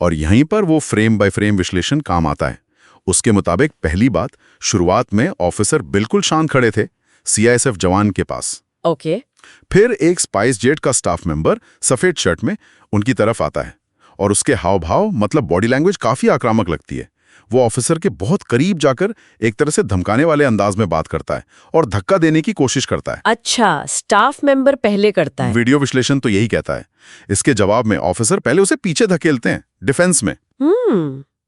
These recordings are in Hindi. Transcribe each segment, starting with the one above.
और यहीं पर वो फ्रेम बाय फ्रेम विश्लेषण काम आता है। उसके मुताबिक पहली बात, शुरुआत में ऑफिसर बिल्कुल शांत खड़े थे सीआईएसएफ जवान के पास। ओके। फिर एक स्पाइस जेट का स्टाफ मेंबर सफेद शर्ट में उनकी तरफ आता है और उसके हाव भाव मतलब बॉडी लैंग्वेज काफी आक्रामक लगती है। वो ऑफिसर के बहुत करीब जाकर एक तरह से धमकाने वाले अंदाज में बात करता है और धक्का देने की कोशिश करता है। अच्छा, स्टाफ मेंबर पहले करता है। वीडियो विश्लेषण तो यही कहता है। इसके जवाब में ऑफिसर पहले उसे पीछे धकेलते हैं, डिफेंस में।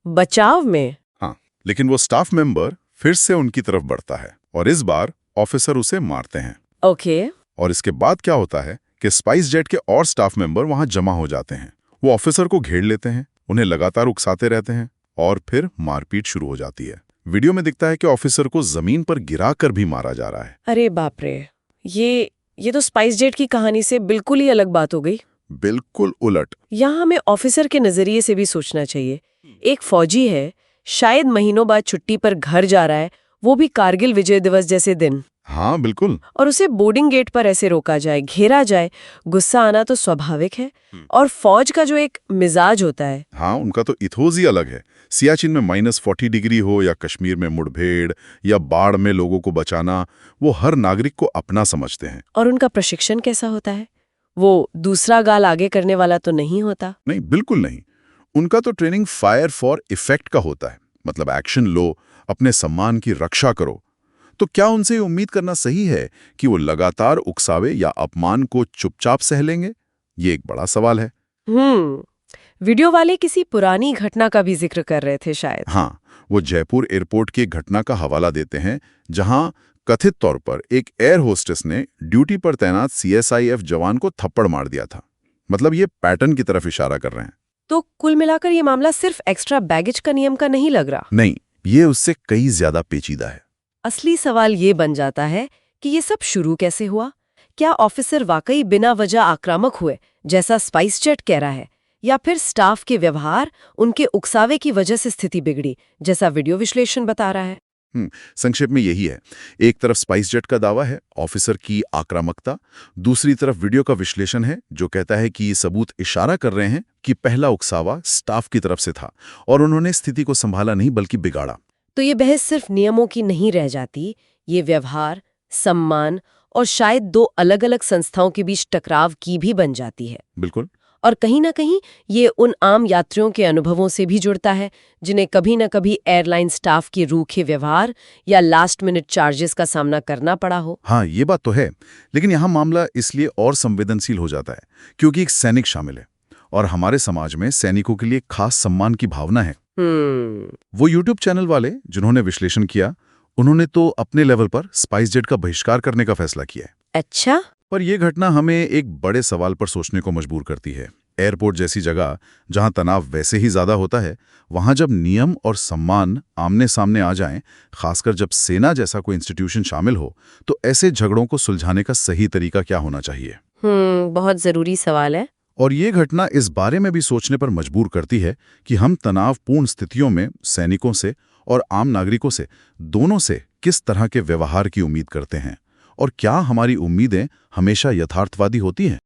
बचाव में। हाँ, लेकिन वो स्टाफ मेंबर फिर से उनकी तरफ बढ़ता है और इस बार ऑफिसर उसे मारते हैं। ओके। और इसके बाद क्या होता है कि स्पाइस जेट के और स्टाफ मेंबर वहां जमा हो जाते हैं। वो ऑफिसर को घेर लेते हैं, उन्हें लगातार उकसाते रहते हैं और फिर मारपीट शुरू हो जाती है। वीडियो में दिखता है कि ऑफिसर को जमीन पर गिराकर भी मारा जा रहा है। अरे बाप रे, ये तो स्पाइस जेट की कहानी से बिल्कुल ही अलग बात हो गई। बिल्कुल उलट। यहाँ हमें ऑफिसर के नजरिए से भी सोचना चाहिए। एक फौजी है, शायद महीनों बाद छुट्टी पर घर जा रहा है, वो भी कारगिल विजय दिवस जैसे दिन। हाँ बिल्कुल। और उसे बोर्डिंग गेट पर ऐसे रोका जाए, घेरा जाए। गुस्सा आना तो स्वाभाविक है। और फौज का जो एक मिजाज होता है, हाँ, उनका तो इथोज ही अलग है। सियाचिन में -40 डिग्री हो या कश्मीर में मुठभेड़ या बाढ़ में लोगों को बचाना, वो हर नागरिक को अपना समझते हैं। और उनका प्रशिक्षण कैसा होता है? वो दूसरा गाल आगे करने वाला तो नहीं होता। नहीं, बिल्कुल नहीं। उनका तो ट्रेनिंग फायर फॉर इफेक्ट का होता है, मतलब एक्शन लो, अपने सम्मान की रक्षा करो। तो क्या उनसे ये उम्मीद करना सही है कि वो लगातार उकसावे या अपमान को चुपचाप सह लेंगे? ये एक बड़ा सवाल है। वीडियो वाले किसी पुरानी घटना का भी जिक्र कर रहे थे शायद। हाँ, वो जयपुर एयरपोर्ट की घटना का हवाला देते हैं, जहां कथित तौर पर एक एयर होस्टेस ने ड्यूटी पर तैनात सीएसआईएफ जवान को थप्पड़ मार दिया था। मतलब ये पैटर्न की तरफ इशारा कर रहे हैं। तो कुल मिलाकर ये मामला सिर्फ एक्स्ट्रा बैगेज का नियम का नहीं लग रहा। नहीं, ये उससे कई ज्यादा पेचीदा है। असली सवाल ये बन जाता है कि ये सब शुरू कैसे हुआ? क्या ऑफिसर वाकई बिना वजह आक्रामक हुए, जैसा स्पाइस जेट कह रहा है, या फिर स्टाफ के व्यवहार, उनके उकसावे की वजह से स्थिति बिगड़ी, जैसा वीडियो विश्लेषण बता रहा है? संक्षेप में यही है। एक तरफ स्पाइस जेट का दावा है, ऑफिसर की आक्रामकता। दूसरी तरफ वीडियो का विश्लेषण है, जो कहता है कि ये सबूत इशारा कर रहे हैं कि पहला उकसावा स्टाफ की तरफ से था और उन्होंने स्थिति को संभाला नहीं बल्कि बिगाड़ा। तो ये बहस सिर्फ नियमों की नहीं रह जाती, ये व्यवहार, सम्मान और शायद दो अलग-अलग संस्थाओं के बीच टकराव की भी बन जाती है। बिल्कुल। और कहीं ना कहीं ये उन आम यात्रियों के अनुभवों से भी जुड़ता है, जिन्हें कभी न कभी एयरलाइन स्टाफ के रूखे व्यवहार या लास्ट मिनट चार्जेस का सामना करना पड़ा हो। हाँ, ये बात तो है, लेकिन यहाँ मामला इसलिए और संवेदनशील हो जाता है क्योंकि एक सैनिक शामिल है और हमारे समाज में सैनिकों के लिए खास सम्मान की भावना है। वो यूट्यूब चैनल वाले जिन्होंने विश्लेषण किया, उन्होंने तो अपने लेवल पर स्पाइस जेट का बहिष्कार करने का फैसला किया है। अच्छा। पर यह घटना हमें एक बड़े सवाल पर सोचने को मजबूर करती है। एयरपोर्ट जैसी जगह जहां तनाव वैसे ही ज्यादा होता है, वहां जब नियम और सम्मान आमने सामने आ जाएं, खासकर जब सेना जैसा कोई इंस्टीट्यूशन शामिल हो, तो ऐसे झगड़ों को सुलझाने का सही तरीका क्या होना चाहिए? बहुत जरूरी सवाल है। और ये घटना इस बारे में भी सोचने पर मजबूर करती है कि हम तनावपूर्ण स्थितियों में सैनिकों से और आम नागरिकों से, दोनों से किस तरह के व्यवहार की उम्मीद करते हैं, और क्या हमारी उम्मीदें हमेशा यथार्थवादी होती हैं?